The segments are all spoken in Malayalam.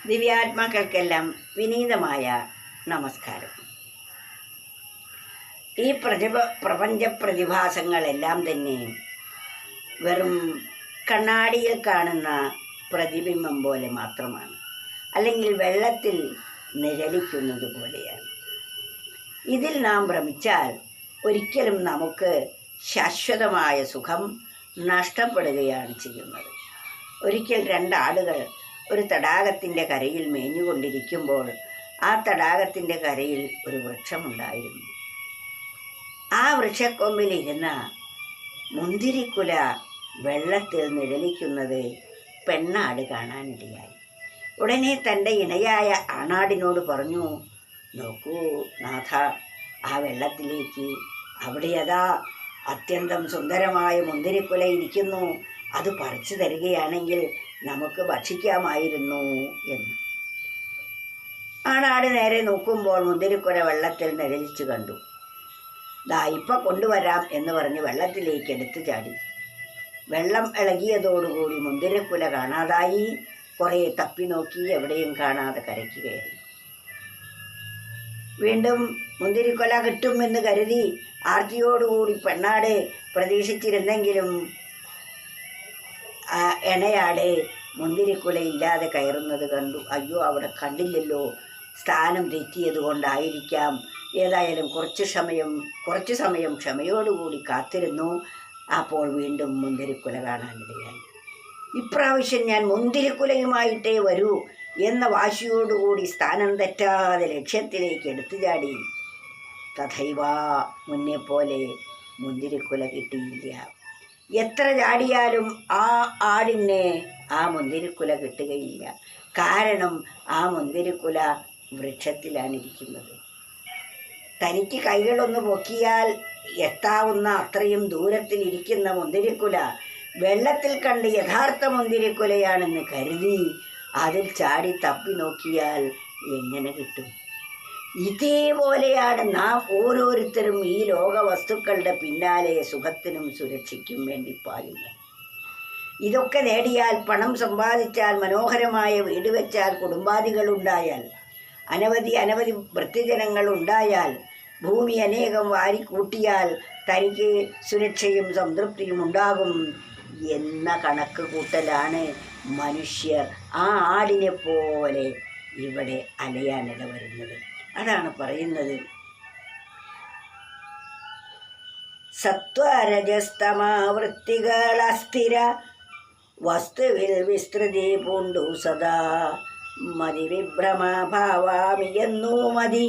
ദിവ്യാത്മാക്കൾക്കെല്ലാം വിനീതമായ നമസ്കാരം. ഈ പ്രപഞ്ച പ്രതിഭാസങ്ങളെല്ലാം തന്നെ വെറും കണ്ണാടിയിൽ കാണുന്ന പ്രതിബിംബം പോലെ മാത്രമാണ്, അല്ലെങ്കിൽ വെള്ളത്തിൽ നിഴലിക്കുന്നത് പോലെയാണ്. ഇതിൽ നാം ഭ്രമിച്ചാൽ ഒരിക്കലും നമുക്ക് ശാശ്വതമായ സുഖം നഷ്ടപ്പെടുകയാണ് ചെയ്യുന്നത്. ഒരിക്കൽ രണ്ടാടുകൾ ഒരു തടാകത്തിൻ്റെ കരയിൽ മേഞ്ഞുകൊണ്ടിരിക്കുമ്പോൾ ആ തടാകത്തിൻ്റെ കരയിൽ ഒരു വൃക്ഷമുണ്ടായിരുന്നു. ആ വൃക്ഷക്കൊമ്പിലിരുന്ന മുന്തിരിക്കുല വെള്ളത്തിൽ നിഴലിക്കുന്നത് പെണ്ണാട് കാണാനിടയായി. ഉടനെ തൻ്റെ ഇണയായ ആണാടിനോട് പറഞ്ഞു, നോക്കൂ നാഥ, ആ വെള്ളത്തിലേക്ക് അവിടെ അതാ അത്യന്തം സുന്ദരമായ മുന്തിരിക്കുല ഇരിക്കുന്നു, അത് പറിച്ചു തരികയാണെങ്കിൽ നമുക്ക് ഭക്ഷിക്കാമായിരുന്നു എന്ന്. ആണാട് നേരെ നോക്കുമ്പോൾ മുന്തിരിക്കുല വെള്ളത്തിൽ നിഴലിച്ചു കണ്ടു. ദാ ഇപ്പം കൊണ്ടുവരാം എന്ന് പറഞ്ഞ് വെള്ളത്തിലേക്ക് എടുത്തു ചാടി. വെള്ളം ഇളകിയതോടുകൂടി മുന്തിരിക്കുല കാണാതായി. കുറേ തപ്പി നോക്കി, എവിടെയും കാണാതെ കരയ്ക്ക് കയറി. വീണ്ടും മുന്തിരിക്കുല കിട്ടുമെന്ന് കരുതി ആർത്തിയോടുകൂടി പെണ്ണാട് പ്രതീക്ഷിച്ചിരുന്നെങ്കിലും ഇണയാട് മുന്തിരിക്കുല ഇല്ലാതെ കയറുന്നത് കണ്ടു. അയ്യോ, അവിടെ കണ്ടില്ലല്ലോ, സ്ഥാനം തെറ്റിയത് കൊണ്ടായിരിക്കാം. ഏതായാലും കുറച്ച് സമയം ക്ഷമയോടുകൂടി കാത്തിരുന്നു. അപ്പോൾ വീണ്ടും മുന്തിരിക്കുല കാണാനിടയായി. ഇപ്രാവശ്യം ഞാൻ മുന്തിരിക്കുലയുമായിട്ടേ വരൂ എന്ന വാശിയോടുകൂടി സ്ഥാനം തെറ്റാതെ ലക്ഷ്യത്തിലേക്ക് എടുത്തു ചാടി. തഥൈവ, മുന്നേ പോലെ മുന്തിരിക്കുല കിട്ടിയില്ല. എത്ര ചാടിയാലും ആ ആടിന് ആ മുന്തിരിക്കുല കിട്ടുകയില്ല. കാരണം ആ മുന്തിരിക്കുല വൃക്ഷത്തിലാണ് ഇരിക്കുന്നത്. തനിക്ക് കൈകളൊന്ന് പൊക്കിയാൽ എത്താവുന്ന അത്രയും ദൂരത്തിലിരിക്കുന്ന മുന്തിരിക്കുല വെള്ളത്തിൽ കണ്ട് യഥാർത്ഥ മുന്തിരിക്കുലയാണെന്ന് കരുതി അതിൽ ചാടി തപ്പി നോക്കിയാൽ എങ്ങനെ കിട്ടും? ഇതേപോലെയാണ് നാം ഓരോരുത്തരും ഈ ലോക വസ്തുക്കളുടെ പിന്നാലെ സുഖത്തിനും സുരക്ഷയ്ക്കും വേണ്ടി പായുന്നത്. ഇതൊക്കെ നേടിയാൽ, പണം സമ്പാദിച്ചാൽ, മനോഹരമായ വീട് വെച്ചാൽ, കുടുംബാദികളുണ്ടായാൽ, അനവധി വൃത്തിജനങ്ങൾ ഉണ്ടായാൽ, ഭൂമി അനേകം വാരിക്കൂട്ടിയാൽ തനിക്ക് സുരക്ഷയും സംതൃപ്തിയും ഉണ്ടാകും എന്ന കണക്ക് കൂട്ടലാണ് മനുഷ്യർ ആ ആടിനെ പോലെ ഇവിടെ അലയാനിട വരുന്നത്. അതാണ് പറയുന്നത്, സത്വരജസ്തമാവൃത്തികൾ അസ്ഥിര വസ്തുവിൽ വിസ്തൃതി പൂണ്ടു സദാ മതി വിഭ്രമഭാവാമിയെന്നു മതി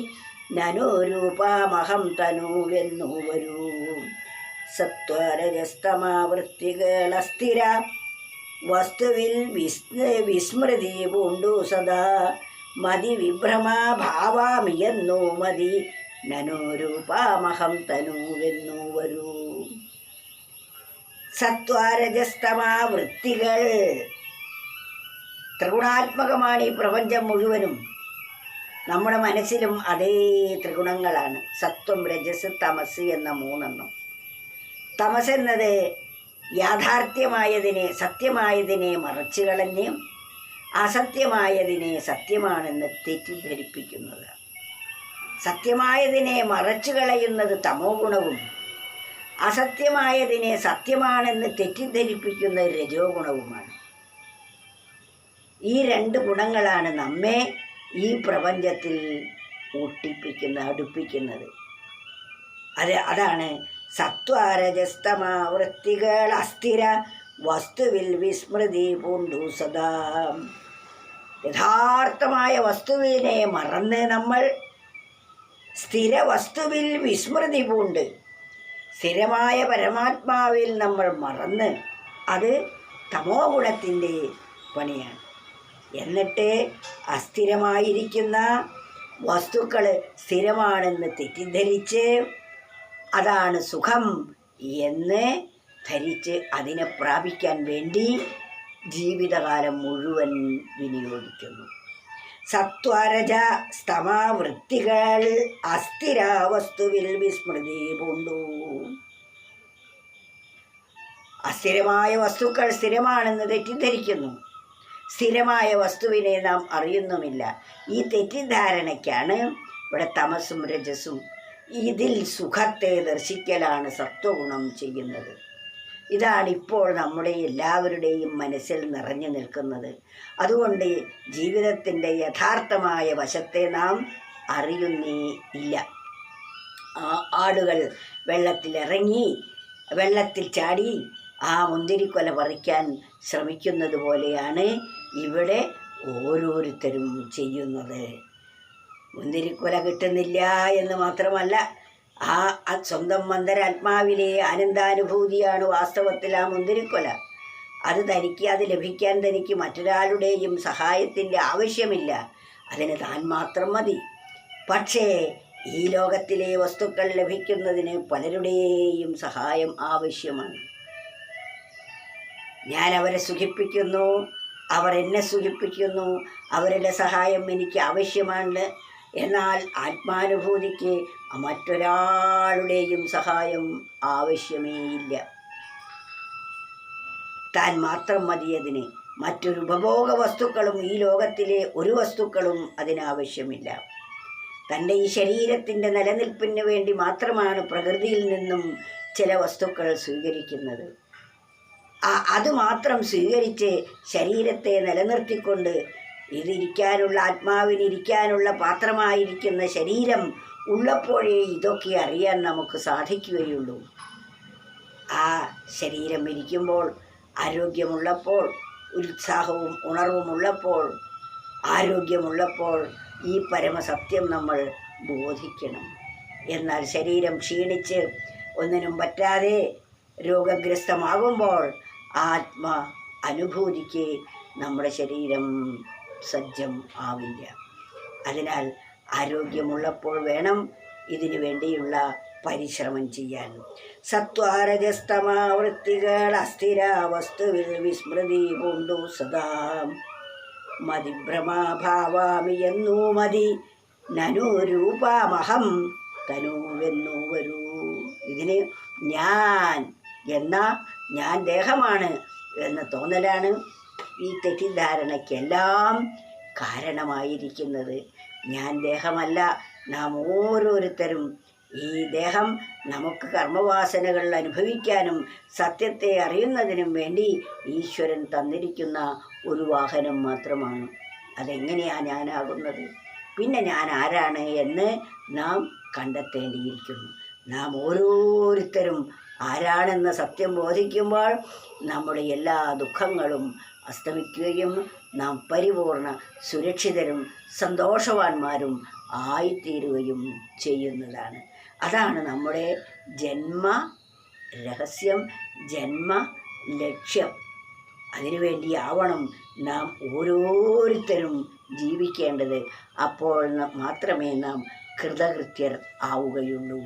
നനുരൂപമഹം തനുവെന്നു വരൂ. സത്വരജസ്തമാവൃത്തികൾ അസ്ഥിര വസ്തുവിൽ വിസ്മൃതി പൂണ്ടു സദാ മതി വിഭ്രമഭാവാമിയെന്നു മതി നനുരൂപമഹം തനുവെന്നു വരൂ. സത്വരജസ്തമാവൃത്തികൾ ത്രിഗുണാത്മകമാണ് ഈ പ്രപഞ്ചം മുഴുവനും. നമ്മുടെ മനസ്സിലും അതേ ത്രിഗുണങ്ങളാണ്, സത്വം, രജസ്, തമസ് എന്ന മൂന്നെണ്ണം. തമസ് എന്നത് യാഥാർത്ഥ്യമായതിനെ, സത്യമായതിനെ മറച്ചു കളഞ്ഞ് അസത്യമായതിനെ സത്യമാണെന്ന് തെറ്റിദ്ധരിപ്പിക്കുന്നത്. സത്യമായതിനെ മറച്ചു കളയുന്നത് തമോ ഗുണവും, അസത്യമായതിനെ സത്യമാണെന്ന് തെറ്റിദ്ധരിപ്പിക്കുന്നത് രജോ ഗുണവുമാണ്. ഈ രണ്ട് ഗുണങ്ങളാണ് നമ്മെ ഈ പ്രപഞ്ചത്തിൽ അടുപ്പിക്കുന്നത്. അതാണ് സത്വരജസ്തമാവൃത്തികൾ അസ്ഥിര വസ്തുവിൽ വിസ്മൃതി പൂണ്ടു സദാ. യഥാർത്ഥമായ വസ്തുവിനെ മറന്ന് നമ്മൾ സ്ഥിര വസ്തുവിൽ വിസ്മൃതി പൂണ്ട്, സ്ഥിരമായ പരമാത്മാവിൽ നമ്മൾ മറന്ന്, അത് തമോ ഗുണത്തിൻ്റെ പണിയാണ്. എന്നിട്ട് അസ്ഥിരമായിരിക്കുന്ന വസ്തുക്കൾ സ്ഥിരമാണെന്ന് തെറ്റിദ്ധരിച്ച് അതാണ് സുഖം എന്ന് ധരിച്ച് അതിനെ പ്രാപിക്കാൻ വേണ്ടി ജീവിതകാലം മുഴുവൻ വിനിയോഗിക്കുന്നു. സത്വരജ സ്തമാവൃത്തികൾ അസ്ഥിര വസ്തുവിൽ വിസ്മൃതി പൂണ്ടു. അസ്ഥിരമായ വസ്തുക്കൾ സ്ഥിരമാണെന്ന് തെറ്റിദ്ധരിക്കുന്നു. സ്ഥിരമായ വസ്തുവിനെ നാം അറിയുന്നുമില്ല. ഈ തെറ്റിദ്ധാരണയ്ക്കാണ് ഇവിടെ തമസും രജസും. ഇതിൽ സുഖത്തെ ദർശിക്കലാണ് സത്വഗുണം ചെയ്യുന്നത്. ഇതാണ് ഇപ്പോൾ നമ്മുടെ എല്ലാവരുടെയും മനസ്സിൽ നിറഞ്ഞു നിൽക്കുന്നത്. അതുകൊണ്ട് ജീവിതത്തിൻ്റെ യഥാർത്ഥമായ വശത്തെ നാം അറിയുന്നേ ഇല്ല. ആളുകൾ വെള്ളത്തിലിറങ്ങി വെള്ളത്തിൽ ചാടി ആ മുന്തിരിക്കൊല പറിക്കാൻ ശ്രമിക്കുന്നത് പോലെയാണ് ഇവിടെ ഓരോരുത്തരും ചെയ്യുന്നത്. മുന്തിരിക്കൊല കിട്ടുന്നില്ല എന്ന് മാത്രമല്ല, ആ സ്വന്തം അന്തരാത്മാവിലെ ആനന്ദാനുഭൂതിയാണ് വാസ്തവത്തിൽ ആ മുന്തിരിക്കൊല. അത് ലഭിക്കാൻ തനിക്ക് മറ്റൊരാളുടെയും സഹായത്തിൻ്റെ ആവശ്യമില്ല. അതിന് താൻ മാത്രം മതി. പക്ഷേ ഈ ലോകത്തിലെ വസ്തുക്കൾ ലഭിക്കുന്നതിന് പലരുടെയും സഹായം ആവശ്യമാണ്. ഞാൻ അവരെ സുഖിപ്പിക്കുന്നു, അവർ എന്നെ സുഖിപ്പിക്കുന്നു, അവരുടെ സഹായം എനിക്ക് ആവശ്യമാണ്. എന്നാൽ ആത്മാനുഭൂതിക്ക് മറ്റൊരാളുടെയും സഹായം ആവശ്യമേയില്ല. താൻ മാത്രം മതി അതിന്. മറ്റൊരു ഉപഭോഗ വസ്തുക്കളും ഈ ലോകത്തിലെ ഒരു വസ്തുക്കളും അതിനാവശ്യമില്ല. തൻ്റെ ഈ ശരീരത്തിൻ്റെ നിലനിൽപ്പിന് വേണ്ടി മാത്രമാണ് പ്രകൃതിയിൽ നിന്നും ചില വസ്തുക്കൾ സ്വീകരിക്കുന്നത്. അതുമാത്രം സ്വീകരിച്ച് ശരീരത്തെ നിലനിർത്തിക്കൊണ്ട് ഇതിരിക്കാനുള്ള, ആത്മാവിനിരിക്കാനുള്ള പാത്രമായിരിക്കുന്ന ശരീരം ഉള്ളപ്പോഴേ ഇതൊക്കെ അറിയാൻ നമുക്ക് സാധിക്കുകയുള്ളൂ. ആ ശരീരം ഇരിക്കുമ്പോൾ, ആരോഗ്യമുള്ളപ്പോൾ, ഉത്സാഹവും ഉണർവുമുള്ളപ്പോൾ, ആരോഗ്യമുള്ളപ്പോൾ ഈ പരമസത്യം നമ്മൾ ബോധിക്കണം. എന്നാൽ ശരീരം ക്ഷീണിച്ച് ഒന്നിനും പറ്റാതെ രോഗഗ്രസ്തമാകുമ്പോൾ ആത്മ അനുഭൂതിക്ക് നമ്മുടെ ശരീരം സജ്ജം ആവില്ല. അതിനാൽ ആരോഗ്യമുള്ളപ്പോൾ വേണം ഇതിനു വേണ്ടിയുള്ള പരിശ്രമം ചെയ്യാൻ. സത്വാരജസ്തമാവൃത്തികൾ അസ്ഥിര വസ്തുവിൽ വിസ്മൃതി പൂണ്ടു സദാ മതിഭ്രമാഭാവാമി എന്നൂ മതി നനു രൂപമഹം തനുവെന്നു വരൂ. ഇതിന് ഞാൻ ദേഹമാണ് എന്ന തോന്നലാണ് ഈ തെറ്റിദ്ധാരണയ്ക്കെല്ലാം കാരണമായിരിക്കുന്നത്. ഞാൻ ദേഹമല്ല. നാം ഓരോരുത്തരും ഈ ദേഹം നമുക്ക് കർമ്മവാസനകൾ അനുഭവിക്കാനും സത്യത്തെ അറിയുന്നതിനും വേണ്ടി ഈശ്വരൻ തന്നിരിക്കുന്ന ഒരു വാഹനം മാത്രമാണ്. അതെങ്ങനെയാണ് ഞാനാകുന്നത്? പിന്നെ ഞാൻ ആരാണ് എന്ന് നാം കണ്ടെത്തേണ്ടിയിരിക്കുന്നു. നാം ഓരോരുത്തരും ആരാണെന്ന സത്യം ബോധിക്കുമ്പോൾ നമ്മുടെ എല്ലാ ദുഃഖങ്ങളും അസ്തമിക്കുകയും നാം പരിപൂർണ സുരക്ഷിതരും സന്തോഷവാന്മാരും ആയിത്തീരുകയും ചെയ്യുന്നതാണ്. അതാണ് നമ്മുടെ ജന്മ രഹസ്യം, ജന്മ ലക്ഷ്യം. അതിനുവേണ്ടിയാവണം നാം ഓരോരുത്തരും ജീവിക്കേണ്ടത്. അപ്പോൾ മാത്രമേ നാം കൃതകൃത്യർ ആവുകയുള്ളൂ.